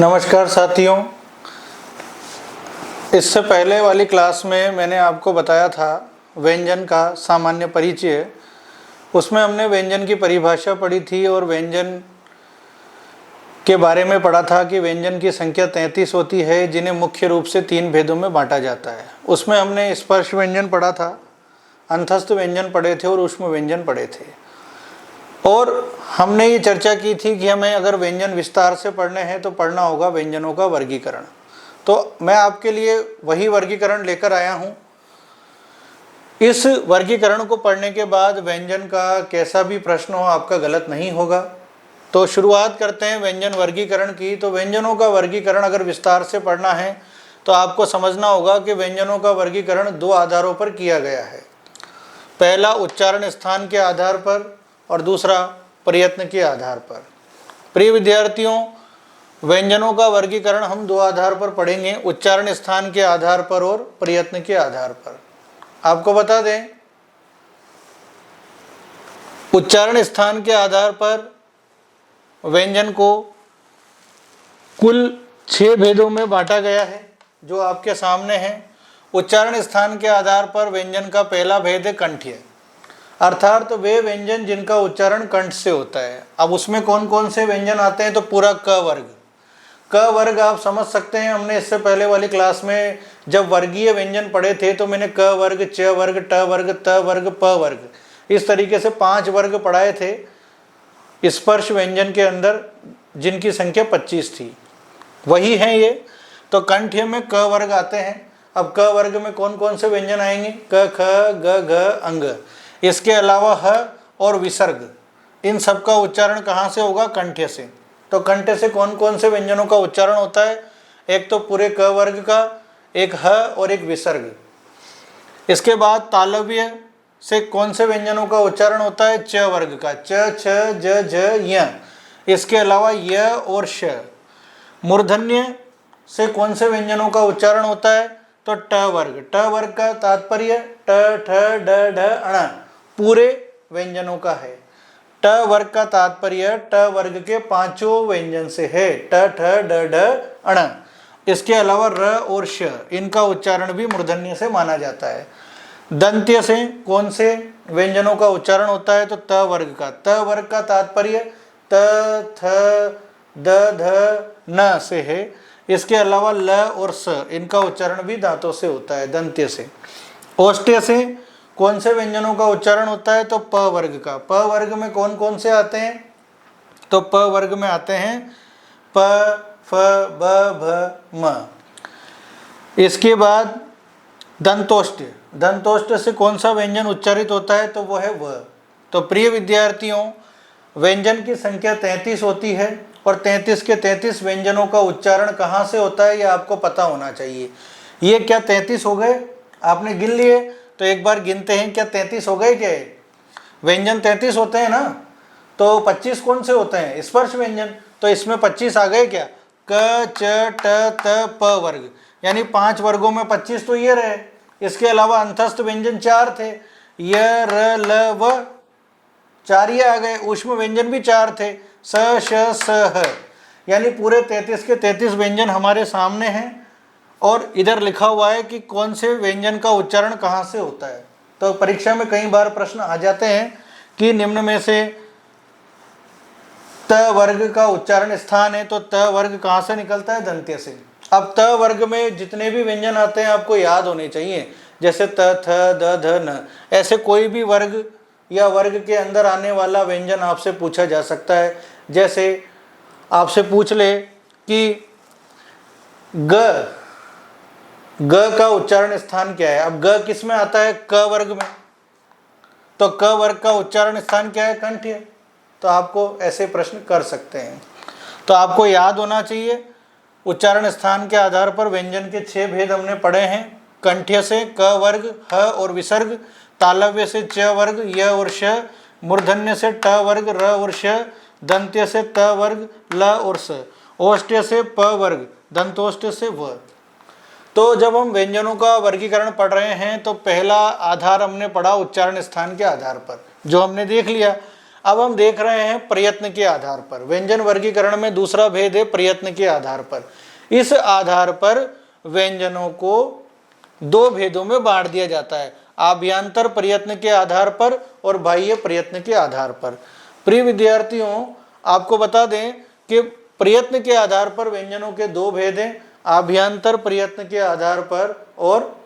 नमस्कार साथियों, इससे पहले वाली क्लास में मैंने आपको बताया था व्यंजन का सामान्य परिचय। उसमें हमने व्यंजन की परिभाषा पढ़ी थी और व्यंजन के बारे में पढ़ा था कि व्यंजन की संख्या 33 होती है, जिन्हें मुख्य रूप से 3 भेदों में बांटा जाता है। उसमें हमने स्पर्श व्यंजन पढ़ा था, अंतस्थ व्यंजन पढ़े थे और ऊष्म व्यंजन पढ़े थे। और हमने ये चर्चा की थी कि हमें अगर व्यंजन विस्तार से पढ़ने हैं तो पढ़ना होगा व्यंजनों का वर्गीकरण। तो मैं आपके लिए वही वर्गीकरण लेकर आया हूँ। इस वर्गीकरण को पढ़ने के बाद व्यंजन का कैसा भी प्रश्न हो आपका गलत नहीं होगा। तो शुरुआत करते हैं व्यंजन वर्गीकरण की। तो व्यंजनों का वर्गीकरण अगर विस्तार से पढ़ना है तो आपको समझना होगा कि व्यंजनों का वर्गीकरण 2 आधारों पर किया गया है। पहला उच्चारण स्थान के आधार पर और दूसरा प्रयत्न के आधार पर। प्रिय विद्यार्थियों, व्यंजनों का वर्गीकरण हम 2 आधार पर पढ़ेंगे, उच्चारण स्थान के आधार पर और प्रयत्न के आधार पर। आपको बता दें, उच्चारण स्थान के आधार पर व्यंजन को कुल 6 भेदों में बांटा गया है, जो आपके सामने है। उच्चारण स्थान के आधार पर व्यंजन का पहला भेद है कंठ्य, अर्थात तो वे व्यंजन जिनका उच्चारण कंठ से होता है। अब उसमें कौन कौन से व्यंजन आते हैं? तो पूरा क वर्ग। क वर्ग आप समझ सकते हैं, हमने इससे पहले वाली क्लास में जब वर्गीय व्यंजन पढ़े थे तो मैंने क वर्ग, च वर्ग, ट वर्ग, त वर्ग, प वर्ग, इस तरीके से 5 वर्ग पढ़ाए थे स्पर्श व्यंजन के अंदर, जिनकी संख्या 25 थी। वही हैं ये। तो कंठ्य में क वर्ग आते हैं। अब क वर्ग में कौन कौन से व्यंजन आएंगे? क, ख, ग, घ, अंग। इसके अलावा ह और विसर्ग, इन सब का उच्चारण कहाँ से होगा? कंठ्य से। तो कंठ्य से कौन कौन से व्यंजनों का उच्चारण होता है? एक तो पूरे क वर्ग का, एक ह और एक विसर्ग। इसके बाद तालव्य से कौन से व्यंजनों का उच्चारण होता है? च वर्ग का, च, छ, ज, झ, य। इसके अलावा य और श। मूर्धन्य से कौन से व्यंजनों का उच्चारण होता है? तो ट वर्ग। ट वर्ग का तात्पर्य ट, ठ, ड, ढ, अण पूरे व्यंजनों का है। ट वर्ग का तात्पर्य ट वर्ग के 5 व्यंजन से है, ट, ठ, ड, ढ, अण। इसके अलावा र और श, इनका उच्चारण भी मूर्धन्य से माना जाता है। दंत्य से कौन से व्यंजनों का उच्चारण होता है? तो त वर्ग का। त वर्ग का तात्पर्य त, थ, द, ध, न से है। इसके अलावा ल और स, इनका उच्चारण भी दांतों से होता है, दंत्य से। ओष्ठ्य से कौन से व्यंजनों का उच्चारण होता है? तो प वर्ग का। प वर्ग में कौन कौन से आते हैं? तो प वर्ग में आते हैं प, फ, ब, भ, म। इसके बाद दंतोष्ठ्य। दंतोष्ठ्य से कौन सा व्यंजन उच्चारित होता है? तो वो है व। तो प्रिय विद्यार्थियों, व्यंजन की संख्या 33 होती है और 33 के 33 व्यंजनों का उच्चारण कहाँ से होता है, ये आपको पता होना चाहिए। ये क्या 33 हो गए? आपने गिन लिए? तो एक बार गिनते हैं, क्या 33 हो गए? क्या व्यंजन 33 होते हैं ना? तो 25 कौन से होते हैं? स्पर्श व्यंजन। तो इसमें 25 आ गए क्या? क, च, ट, त, प वर्ग, यानी 5 वर्गों में 25 तो ये रहे। इसके अलावा अंतस्थ व्यंजन 4 थे, य, र, ल, व, 4 ये आ गए। ऊष्म व्यंजन भी 4 थे, स, श, स, ह, यानी पूरे 33 के 33 व्यंजन हमारे सामने हैं। और इधर लिखा हुआ है कि कौन से व्यंजन का उच्चारण कहाँ से होता है। तो परीक्षा में कई बार प्रश्न आ जाते हैं कि निम्न में से त वर्ग का उच्चारण स्थान है, तो त वर्ग कहाँ से निकलता है? दंत्य से। अब त वर्ग में जितने भी व्यंजन आते हैं आपको याद होने चाहिए, जैसे त, थ, द, ध, न। ऐसे कोई भी वर्ग या वर्ग के अंदर आने वाला व्यंजन आपसे पूछा जा सकता है। जैसे आपसे पूछ ले कि ग, ग का उच्चारण स्थान क्या है? अब ग किस में आता है? क वर्ग में। तो क वर्ग का उच्चारण स्थान क्या है? कंठ्य। तो आपको ऐसे प्रश्न कर सकते हैं। तो आपको याद होना चाहिए, उच्चारण स्थान के आधार पर व्यंजन के 6 भेद हमने पढ़े हैं। कंठ्य से क वर्ग, ह और विसर्ग। तालव्य से च वर्ग, य और श। मूर्धन्य से ट वर्ग, र और श। दंत्य से त वर्ग, ल और स। ओष्ठ्य से प वर्ग, दंतोष्ठ्य से व। तो जब हम व्यंजनों का वर्गीकरण पढ़ रहे हैं तो पहला आधार हमने पढ़ा उच्चारण स्थान के आधार पर, जो हमने देख लिया। अब हम देख रहे हैं प्रयत्न के आधार पर। व्यंजन वर्गीकरण में दूसरा भेद है प्रयत्न के आधार पर। इस आधार पर व्यंजनों को दो भेदों में बांट दिया जाता है, आभ्यंतर प्रयत्न के आधार पर और बाह्य प्रयत्न के आधार पर। प्रिय विद्यार्थियों, आपको बता दें कि प्रयत्न के आधार पर व्यंजनों के दो भेद हैं, आभ्यंतर प्रयत्न के आधार पर और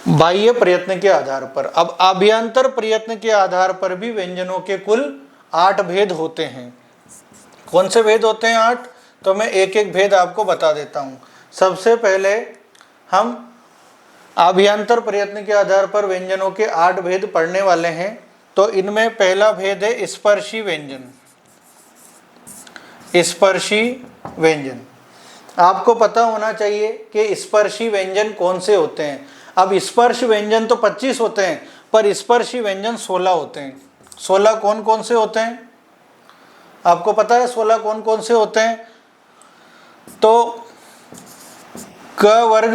बाह्य प्रयत्न के आधार पर। अब आभ्यंतर प्रयत्न के आधार पर भी व्यंजनों के कुल 8 भेद होते हैं। कौन से भेद होते हैं? 8। तो मैं एक एक भेद आपको बता देता हूं। सबसे पहले हम आभ्यंतर प्रयत्न के आधार पर व्यंजनों के 8 भेद पढ़ने वाले हैं। तो इनमें पहला भेद है स्पर्शी व्यंजन। स्पर्शी व्यंजन, आपको पता होना चाहिए कि स्पर्शी व्यंजन कौन से होते हैं। अब स्पर्श व्यंजन तो 25 होते हैं, पर स्पर्शी व्यंजन 16 होते हैं। 16 कौन कौन से होते हैं? आपको पता है 16 कौन कौन से होते हैं? तो क वर्ग,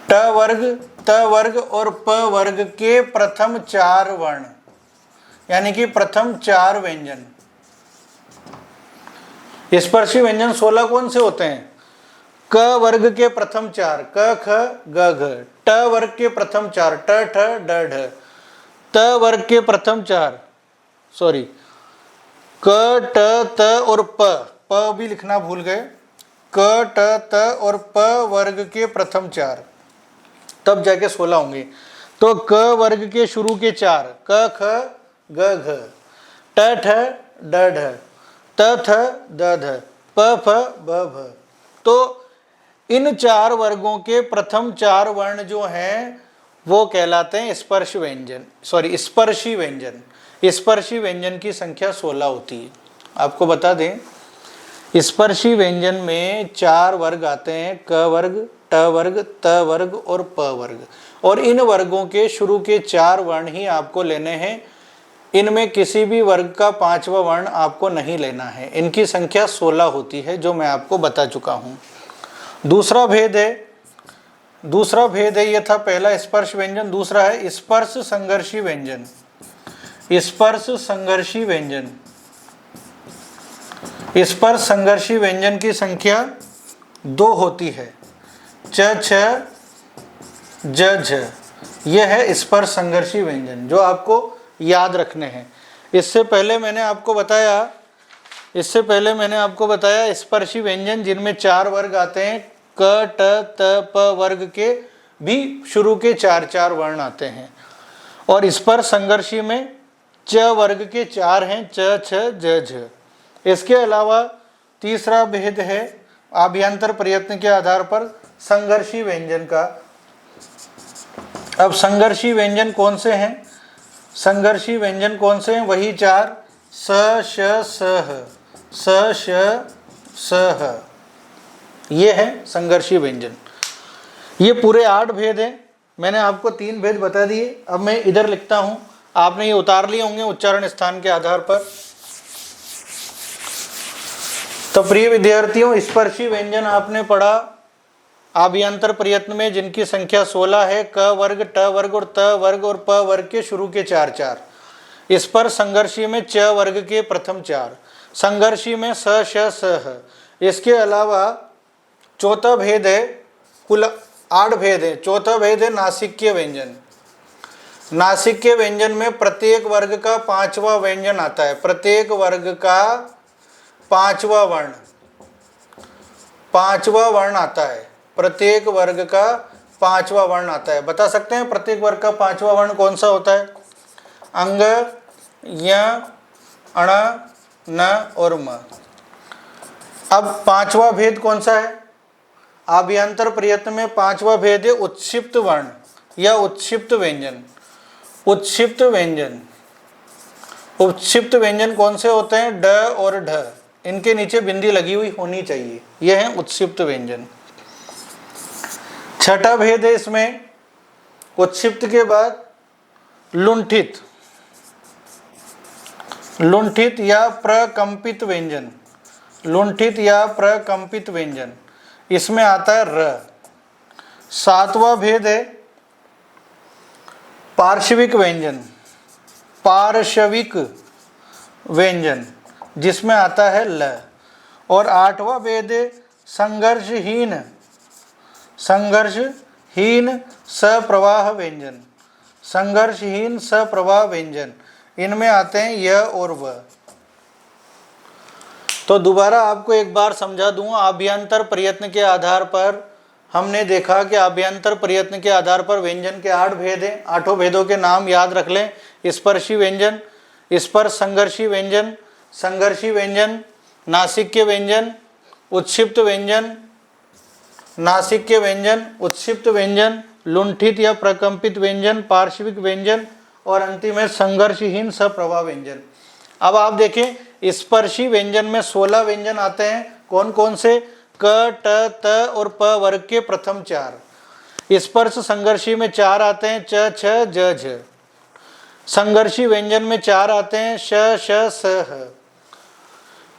ट वर्ग, त वर्ग और प वर्ग के प्रथम 4 वर्ण, यानी कि प्रथम 4 व्यंजन। स्पर्शी व्यंजन 16 कौन से होते हैं? क वर्ग के प्रथम 4, क ख ग घ। ट वर्ग के प्रथम 4, ट ठ ड ढ। त वर्ग के प्रथम 4, सॉरी, क ट त और प भी लिखना भूल गए। क ट त और प वर्ग के प्रथम 4, तब जाके 16 होंगे। तो क वर्ग के शुरू के 4, क ख ग घ, ट ठ ड ढ, त थ द ध, प फ ब भ। तो इन 4 वर्गों के प्रथम 4 वर्ण जो हैं वो कहलाते हैं स्पर्श व्यंजन, सॉरी स्पर्शी व्यंजन। स्पर्शी व्यंजन की संख्या 16 होती है। आपको बता दें स्पर्शी व्यंजन में 4 वर्ग आते हैं, क वर्ग, ट वर्ग, त वर्ग और प वर्ग। और इन वर्गों के शुरू के 4 वर्ण ही आपको लेने हैं। इनमें किसी भी वर्ग का 5वां वर्ण आपको नहीं लेना है। इनकी संख्या 16 होती है, जो मैं आपको बता चुका हूँ। दूसरा भेद है, यह था पहला स्पर्श व्यंजन। दूसरा है स्पर्श संघर्षी व्यंजन। स्पर्श संघर्षी व्यंजन, स्पर्श संघर्षी व्यंजन की संख्या 2 होती है, च छ ज झ। यह है स्पर्श संघर्षी व्यंजन, जो आपको याद रखने हैं। इससे पहले मैंने आपको बताया स्पर्शी व्यंजन जिनमें 4 वर्ग आते हैं, क ट त प वर्ग के भी शुरू के 4 वर्ण आते हैं। और स्पर्श संघर्षी में च वर्ग के 4 हैं, च छ ज झ। इसके अलावा तीसरा भेद है आभ्यंतर प्रयत्न के आधार पर संघर्षी व्यंजन का। अब संघर्षी व्यंजन कौन से हैं? संघर्षी व्यंजन कौन से हैं? वही 4, स श स ह, स श स ह। ये है संघर्षी व्यंजन। ये पूरे 8 भेद हैं। मैंने आपको 3 भेद बता दिए। अब मैं इधर लिखता हूं, आपने ये उतार लिए होंगे उच्चारण स्थान के आधार पर। तो प्रिय विद्यार्थियों, स्पर्शी व्यंजन आपने पढ़ा आभ्यंतर प्रयत्न में, जिनकी संख्या 16 है, क वर्ग, ट वर्ग और त वर्ग और प वर्ग के शुरू के 4। स्पर्श संघर्षी में च वर्ग के प्रथम 4, संघर्षी में स श स ह। इसके अलावा चौथा भेद है, कुल 8 भेद है। चौथा भेद है नासिक्य व्यंजन। नासिक्य व्यंजन में प्रत्येक वर्ग का 5वां व्यंजन आता है। प्रत्येक वर्ग का 5वां वर्ण, 5वां वर्ण आता है। प्रत्येक वर्ग का 5वां वर्ण आता है। बता सकते हैं प्रत्येक वर्ग का 5वां वर्ण कौन सा होता है? अंग, य, अण, न और म। अब 5वां भेद कौन सा है? आभ्यंतर प्रयत्न में 5वां भेद है उत्क्षिप्त वर्ण या उत्क्षिप्त व्यंजन। उत्क्षिप्त व्यंजन, उत्क्षिप्त व्यंजन कौन से होते हैं? ड और ढ, इनके नीचे बिंदी लगी हुई होनी चाहिए। यह है उत्क्षिप्त व्यंजन। छठा भेद है इसमें, उत्क्षिप्त के बाद लुंठित, लुंठित या प्रकंपित व्यंजन। लुंठित या प्रकंपित व्यंजन, इसमें आता है र। 7वां भेद है पार्श्विक व्यंजन। पार्श्विक व्यंजन जिसमें आता है ल। और 8वां भेद है संघर्षहीन सप्रवाह व्यंजन। संघर्षहीन सप्रवाह व्यंजन, इनमें आते हैं य और व। तो दोबारा आपको एक बार समझा दूं, आभ्यंतर प्रयत्न के आधार पर हमने देखा कि आभ्यंतर प्रयत्न के आधार पर व्यंजन के 8 भेद हैं। 8 भेदों के नाम याद रख लें। स्पर्शी व्यंजन, स्पर्श संघर्षी व्यंजन, संघर्षी व्यंजन, नासिक्य व्यंजन, उत्क्षिप्त व्यंजन, नासिक्य व्यंजन, उत्क्षिप्त व्यंजन, लुंठित या प्रकंपित व्यंजन, पार्श्विक व्यंजन और अंतिम है संघर्षहीन सप्रवाह व्यंजन। अब आप देखें स्पर्शी व्यंजन में 16 व्यंजन आते हैं। कौन कौन से? क, ट, त और प वर्ग के प्रथम 4। स्पर्श संघर्षी में 4 आते हैं, च, छ, ज, झ। संघर्षी व्यंजन में 4 आते हैं, श, श, स, ह।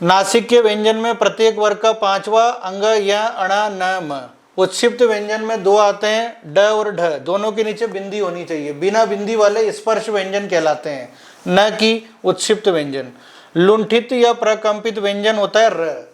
नासिक्य व्यंजन में प्रत्येक वर्ग का 5वां अंग या अणा, न, म। उत्क्षिप्त व्यंजन में 2 आते हैं, ड और ढ, दोनों के नीचे बिंदी होनी चाहिए। बिना बिंदी वाले स्पर्श व्यंजन कहलाते हैं, न कि उत्क्षिप्त व्यंजन। लुंठित या प्रकंपित व्यंजन होता है र।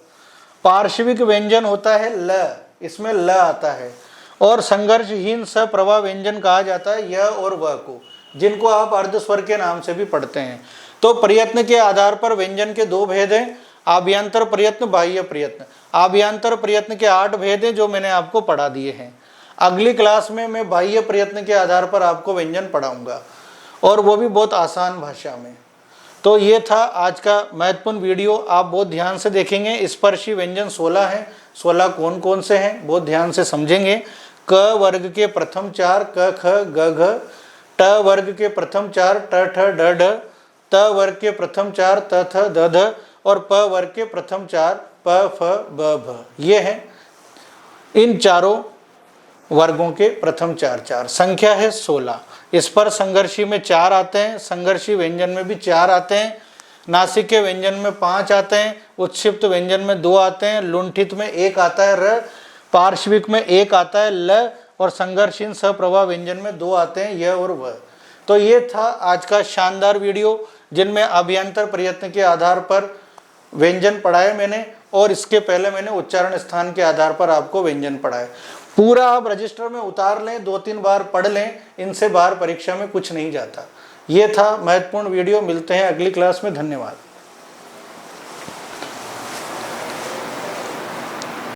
पार्श्विक व्यंजन होता है ल, इसमें ल आता है। और संघर्षहीन सप्रवाह व्यंजन कहा जाता है य और व को, जिनको आप अर्धस्वर के नाम से भी पढ़ते हैं। तो प्रयत्न के आधार पर व्यंजन के 2 भेद हैं, आभ्यंतर प्रयत्न, बाह्य प्रयत्न। आभ्यंतर प्रयत्न के 8 भेद हैं जो मैंने आपको पढ़ा दिए हैं। अगली क्लास में मैं बाह्य प्रयत्न के आधार पर आपको व्यंजन पढ़ाऊंगा, और वो भी बहुत आसान भाषा में। तो ये था आज का महत्वपूर्ण वीडियो, आप बहुत ध्यान से देखेंगे। स्पर्शी व्यंजन 16 हैं, 16 कौन कौन से हैं बहुत ध्यान से समझेंगे। क वर्ग के प्रथम 4 क, ख, ग, घ। ट वर्ग के प्रथम 4 ट, ठ, ड, ढ। त वर्ग के प्रथम 4 त, थ, द, ध। और प वर्ग के प्रथम 4 प, फ, ब, भ। ये हैं इन चारों वर्गों के प्रथम 4 संख्या है 16। इस पर संघर्षी में 4 आते हैं, संघर्षी व्यंजन में भी 4 आते हैं, नासिक्य व्यंजन में 5 आते हैं, उत्क्षिप्त व्यंजन में 2 आते हैं, लुंठित में 1 आता है र, पार्श्विक में 1 आता है ल, और संघर्षहीन सप्रवाह व्यंजन में 2 आते हैं य और व। तो ये था आज का शानदार वीडियो, जिनमें अभ्यंतर प्रयत्न के आधार पर व्यंजन पढ़ाए मैंने, और इसके पहले मैंने उच्चारण स्थान के आधार पर आपको व्यंजन पढ़ाए। पूरा आप रजिस्टर में उतार लें, 2-3 बार पढ़ लें, इनसे बाहर परीक्षा में कुछ नहीं जाता। ये था महत्वपूर्ण वीडियो। मिलते हैं अगली क्लास में। धन्यवाद।